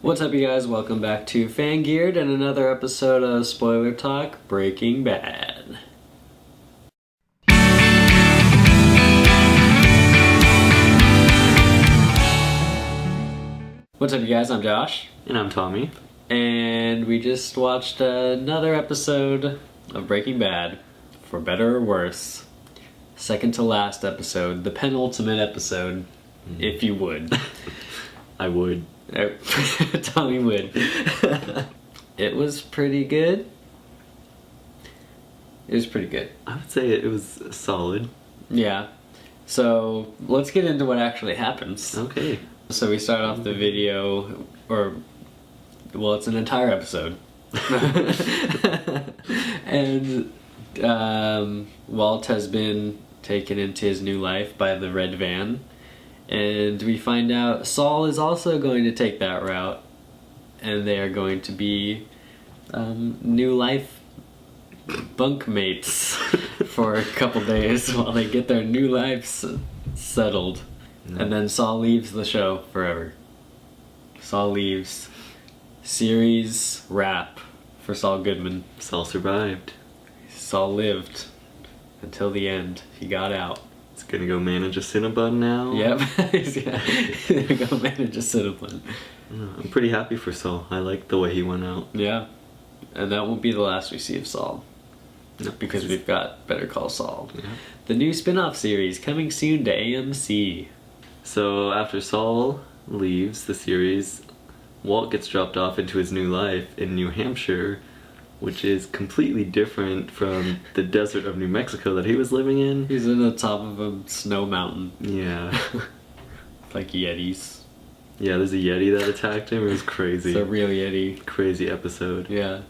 What's up, you guys? Welcome back to Fangeared and another episode of Spoiler Talk Breaking Bad. What's up, you guys? I'm Josh. And I'm Tommy. And we just watched another episode of Breaking Bad, for better or worse. Second to last episode, the penultimate episode, if you would. I would. Tommy would. It was pretty good. It was pretty good. I would say it was solid. Yeah. So let's get into what actually happens. Okay. So we start off the video, well, it's an entire episode. And Walt has been taken into his new life by the red van. And we find out Saul is also going to take that route. And they are going to be new life bunkmates for a couple days while they get their new lives settled. And then Saul leaves the show forever. Saul leaves. Series wrap for Saul Goodman. Saul survived. Saul lived until the end. He got out. He's gonna go manage a Cinnabon now. Yep. He's gonna go manage a Cinnabon. I'm pretty happy for Saul. I like the way he went out. Yeah. And that won't be the last we see of Saul. No, Because we've got Better Call Saul. Yeah. The new spin-off series coming soon to AMC. So after Saul leaves the series, Walt gets dropped off into his new life in New Hampshire, which is completely different from the desert of New Mexico that he was living in. He's in the top of a snow mountain. Yeah. Like Yetis. Yeah, there's a Yeti that attacked him. It was crazy. It's a real Yeti. Crazy episode. Yeah.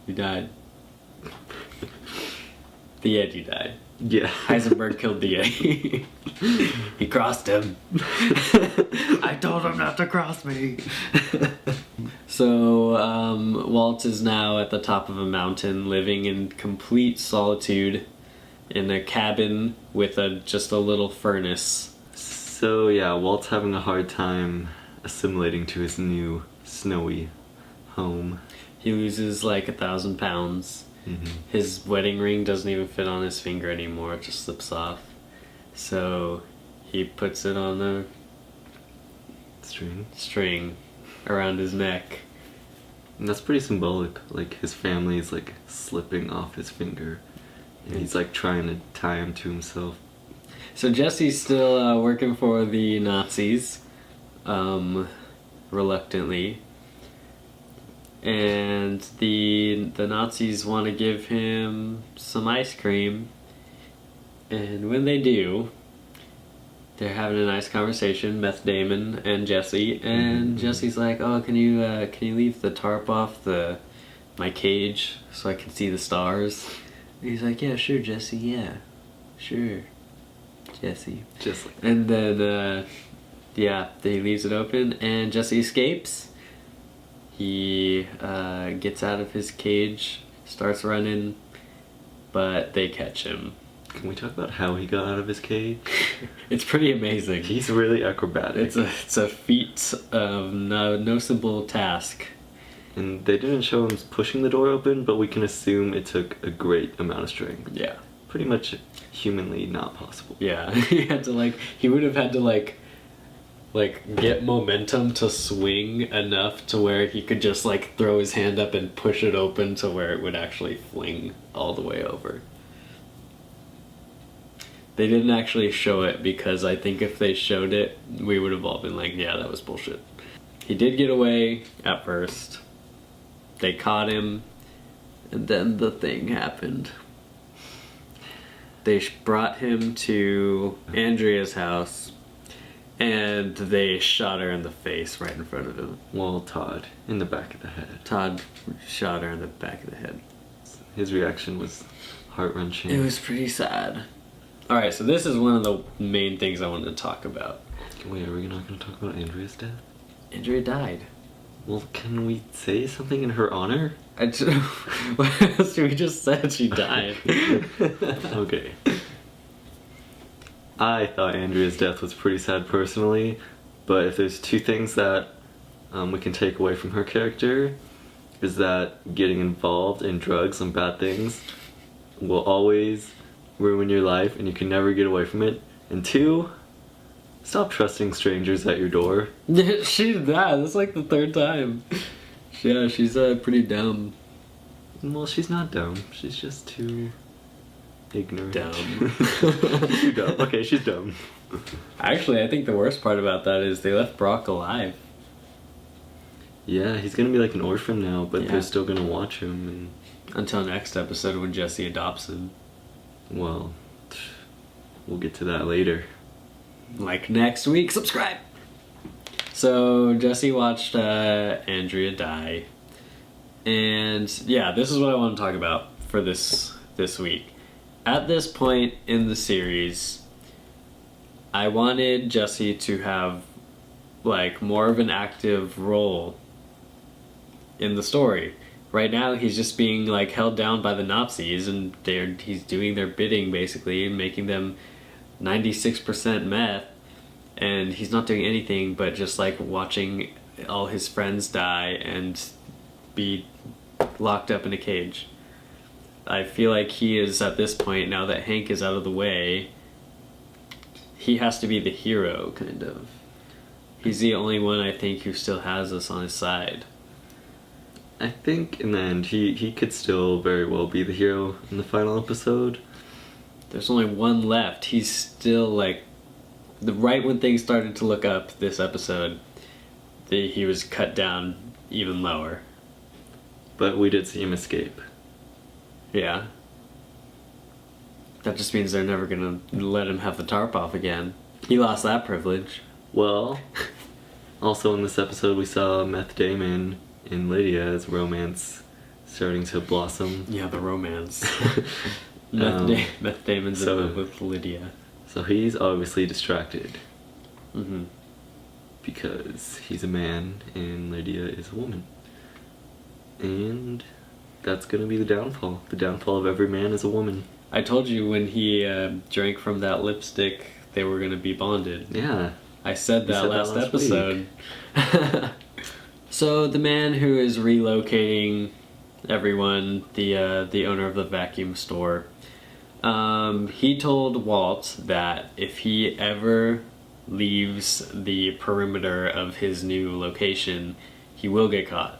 He died. The Yeti died. Yeah. Heisenberg killed the Yeti. He crossed him. I told him not to cross me. So, Walt is now at the top of a mountain, living in complete solitude in a cabin with just a little furnace. So yeah, Walt's having a hard time assimilating to his new snowy home. He loses like 1,000 pounds. Mm-hmm. His wedding ring doesn't even fit on his finger anymore, it just slips off. So he puts it on a string around his neck. And that's pretty symbolic. Like his family is like slipping off his finger, and he's like trying to tie him to himself. So Jesse's still working for the Nazis, reluctantly. And the Nazis want to give him some ice cream. And when they do, they're having a nice conversation, Meth Damon and Jesse. And Jesse's like, "Oh, can you leave the tarp off my cage so I can see the stars?" And he's like, "Yeah, sure, Jesse. Yeah, sure, Jesse." Just like And then, he leaves it open, and Jesse escapes. He gets out of his cage, starts running, but they catch him. Can we talk about how he got out of his cage? It's pretty amazing. He's really acrobatic. It's a feat of no simple task. And they didn't show him pushing the door open, but we can assume it took a great amount of strength. Yeah. Pretty much humanly not possible. Yeah. He would have had to get momentum to swing enough to where he could just throw his hand up and push it open to where it would actually fling all the way over. They didn't actually show it because I think if they showed it, we would have all been like, yeah, that was bullshit. He did get away at first. They caught him, and then the thing happened. They brought him to Andrea's house, and they shot her in the face right in front of him. Well, Todd, in the back of the head. Todd shot her in the back of the head. His reaction was heart-wrenching. It was pretty sad. Alright, so this is one of the main things I wanted to talk about. Wait, are we not going to talk about Andrea's death? Andrea died. Well, can we say something in her honor? What else? We just said she died. Okay. I thought Andrea's death was pretty sad personally, but if there's two things that we can take away from her character is that getting involved in drugs and bad things will always ruin your life and you can never get away from it. And 2, stop trusting strangers at your door. That's like the 3rd time. Yeah, she's pretty dumb. Well, she's not dumb. She's just too ignorant. Dumb. Too dumb. Okay, she's dumb. Actually, I think the worst part about that is they left Brock alive. Yeah, he's gonna be like an orphan now, but Yeah. they're still gonna watch him and... Until next episode when Jesse adopts him. Well, we'll get to that later. Like next week, subscribe! So, Jesse watched Andrea die. And yeah, this is what I want to talk about for this week. At this point in the series, I wanted Jesse to have like more of an active role in the story. Right now he's just being like held down by the Nazis and he's doing their bidding basically and making them 96% meth, and he's not doing anything but just like watching all his friends die and be locked up in a cage. I feel like he is at this point, now that Hank is out of the way, he has to be the hero, kind of. He's the only one, I think, who still has us on his side. I think in the end he could still very well be the hero in the final episode. There's only one left. He's still like, right when things started to look up this episode, he was cut down even lower. But we did see him escape. Yeah. That just means they're never gonna let him have the tarp off again. He lost that privilege. Well, also in this episode we saw Meth Damon and Lydia's romance starting to blossom. Yeah, the romance. Meth Damon's in love with Lydia. So he's obviously distracted. Mm-hmm. Because he's a man and Lydia is a woman. And that's gonna be the downfall. The downfall of every man is a woman. I told you when he drank from that lipstick, they were gonna be bonded. Yeah. I said that last last episode. So the man who is relocating everyone, the owner of the vacuum store, he told Walt that if he ever leaves the perimeter of his new location, he will get caught.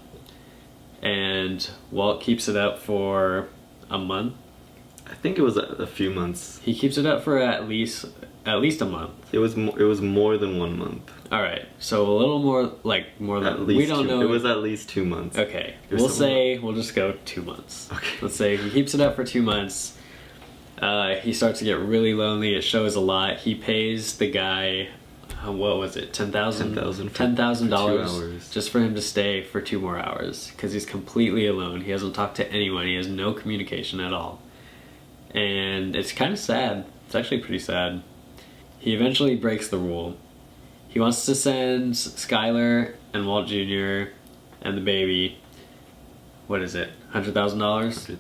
And Walt keeps it up for a month. I think it was a few months. He keeps it up for at least a month. It was more than 1 month. All right, so a little more than At least we don't know. It was at least 2 months. Okay, We'll we'll just go 2 months. Okay. Let's say he keeps it up for 2 months. He starts to get really lonely. It shows a lot. He pays the guy, what was it, $10,000 just for him to stay for 2 more hours because he's completely alone. He hasn't talked to anyone. He has no communication at all, and it's kind of sad. It's actually pretty sad. He eventually breaks the rule. He wants to send Skylar and Walt Jr. and the baby, what is it, $100,000?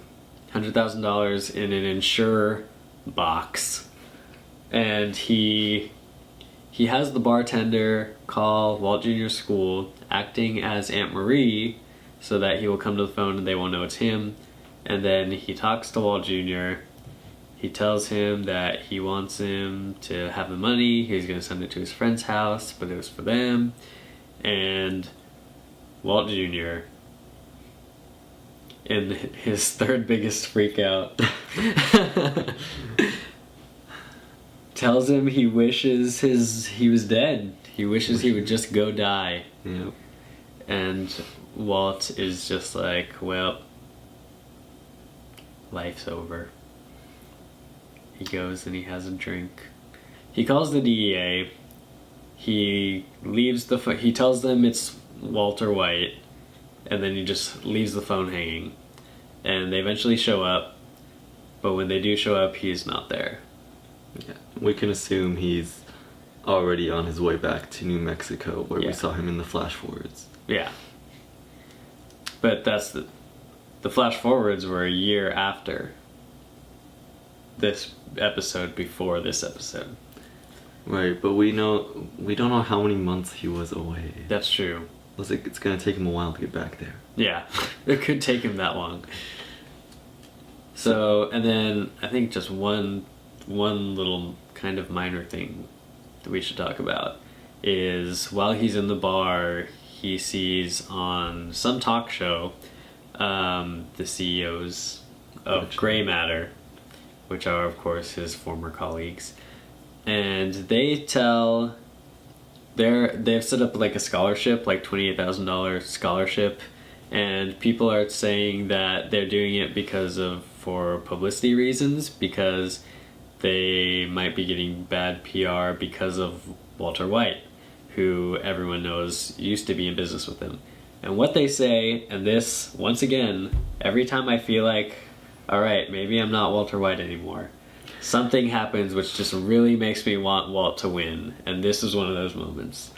$100,000 in an insure box. And he has the bartender call Walt Jr.'s school, acting as Aunt Marie, so that he will come to the phone and they won't know it's him. And then he talks to Walt Jr., he tells him that he wants him to have the money, he's going to send it to his friend's house, but it was for them. And Walt Jr., in his third biggest freak out, tells him he wishes he was dead. He wishes he would just go die. Yep. And Walt is just like, well, life's over. He goes and he has a drink. He calls the DEA. He leaves he tells them it's Walter White, and then he just leaves the phone hanging. And they eventually show up, but when they do show up, he's not there. Yeah. We can assume he's already on his way back to New Mexico, where Yeah. we saw him in the flash forwards. Yeah. But that's the flash forwards were a year after this episode, before this episode. Right, but we don't know how many months he was away. That's true. Looks like it's gonna take him a while to get back there. Yeah, it could take him that long. So, and then I think just one little kind of minor thing that we should talk about is while he's in the bar, he sees on some talk show the CEOs of Grey Matter, which are of course his former colleagues, and they've set up like a scholarship, like $28,000 scholarship, and people are saying that they're doing it for publicity reasons, because they might be getting bad PR because of Walter White, who everyone knows used to be in business with him. And what they say, and this, once again, every time I feel like, alright, maybe I'm not Walter White anymore, something happens which just really makes me want Walt to win, and this is one of those moments.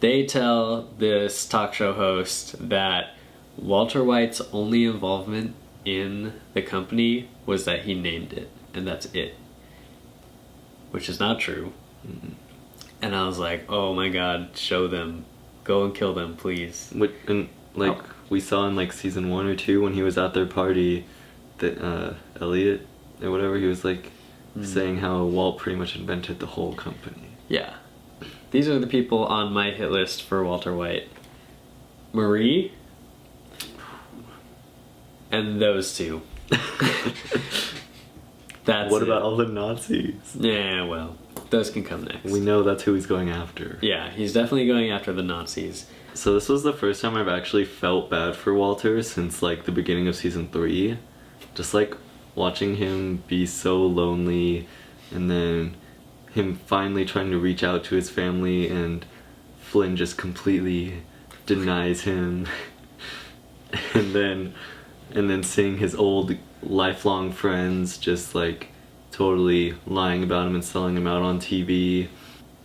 They tell this talk show host that Walter White's only involvement in the company was that he named it, and that's it. Which is not true. Mm-hmm. And I was like, oh my god, show them. Go and kill them, please. We saw in like season 1 or 2 when he was at their party that Elliot or whatever, he was like saying how Walt pretty much invented the whole company. Yeah. These are the people on my hit list for Walter White. Marie, and those two. What about all the Nazis? Yeah, well, those can come next. We know that's who he's going after. Yeah, he's definitely going after the Nazis. So this was the first time I've actually felt bad for Walter since like the beginning of season 3. Just like watching him be so lonely, and then him finally trying to reach out to his family, and Flynn just completely denies him. and then seeing his old lifelong friends just like totally lying about him and selling him out on TV.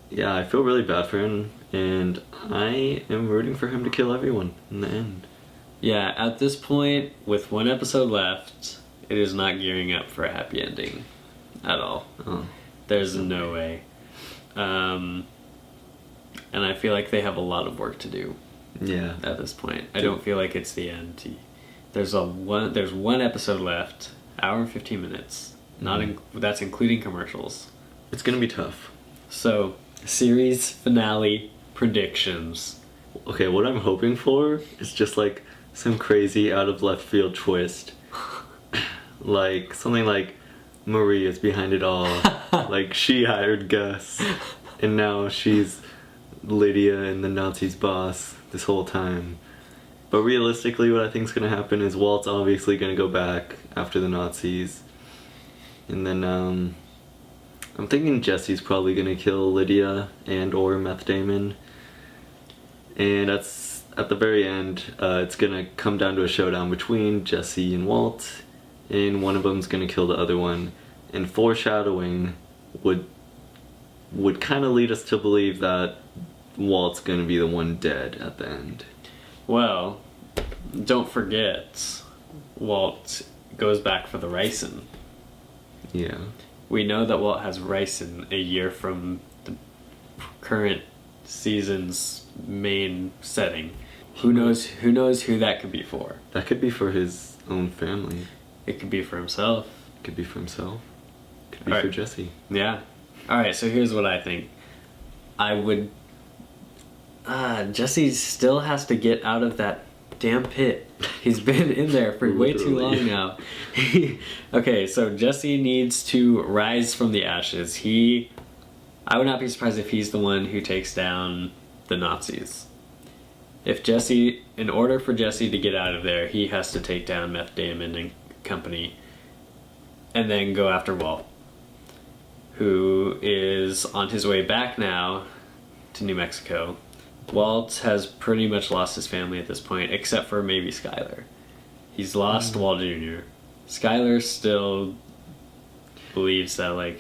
Yeah, I feel really bad for him, and I am rooting for him to kill everyone in the end. Yeah, at this point, with one episode left, it is not gearing up for a happy ending at all. Oh. There's no way. And I feel like they have a lot of work to do. Yeah. At this point, I don't feel like it's the end. There's one episode left, hour and 15 minutes. That's including commercials. It's gonna be tough. So, series finale predictions. Okay, what I'm hoping for is just like some crazy out of left field twist. Like something like Marie is behind it all. Like she hired Gus, and now she's Lydia and the Nazis' boss this whole time. But realistically, what I think is going to happen is Walt's obviously going to go back after the Nazis. And then I'm thinking Jesse's probably going to kill Lydia and or Meth Damon. And that's at the very end, it's going to come down to a showdown between Jesse and Walt. And one of them's going to kill the other one. And foreshadowing would kind of lead us to believe that Walt's going to be the one dead at the end. Well, don't forget, Walt goes back for the ricin. Yeah. We know that Walt has ricin a year from the current season's main setting. Who knows who that could be for? That could be for his own family. It could be for himself. It could be for himself. It could be All for right. Jesse. Yeah. Alright, so here's what I think. Jesse still has to get out of that damn pit. He's been in there for way too long now. Okay, so Jesse needs to rise from the ashes. I would not be surprised if he's the one who takes down the Nazis. In order for Jesse to get out of there, he has to take down Meth Damon and company, and then go after Walt, who is on his way back now to New Mexico. Walt has pretty much lost his family at this point, except for maybe Skyler. He's lost Walt Jr. Skyler still believes that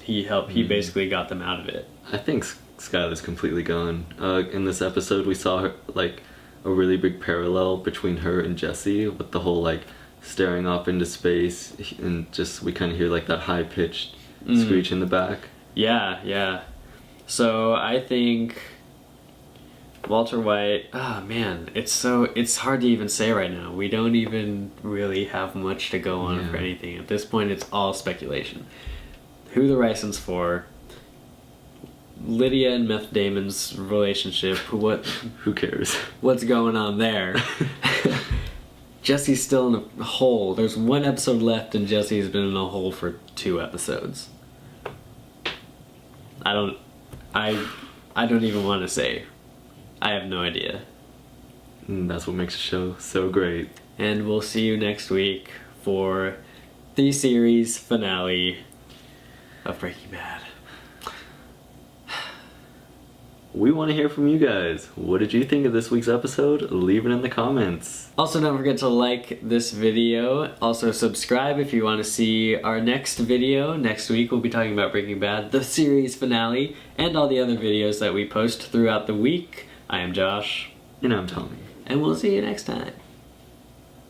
he basically got them out of it. I think Skyler's completely gone. In this episode, we saw her, like a really big parallel between her and Jesse with the whole like staring off into space, and just we kind of hear like that high pitched screech in the back. Yeah. So I think Walter White, oh man, it's hard to even say right now. We don't even really have much to go on for anything. At this point, it's all speculation. Who the Rysons for, Lydia and Meth Damon's relationship, who cares? What's going on there? Jesse's still in a hole. There's one episode left and Jesse's been in a hole for 2 episodes. I don't even want to say. I have no idea. And that's what makes the show so great. And we'll see you next week for the series finale of Breaking Bad. We want to hear from you guys. What did you think of this week's episode? Leave it in the comments. Also, don't forget to like this video. Also, subscribe if you want to see our next video. Next week, we'll be talking about Breaking Bad, the series finale, and all the other videos that we post throughout the week. I am Josh. And I'm Tommy. And we'll see you next time.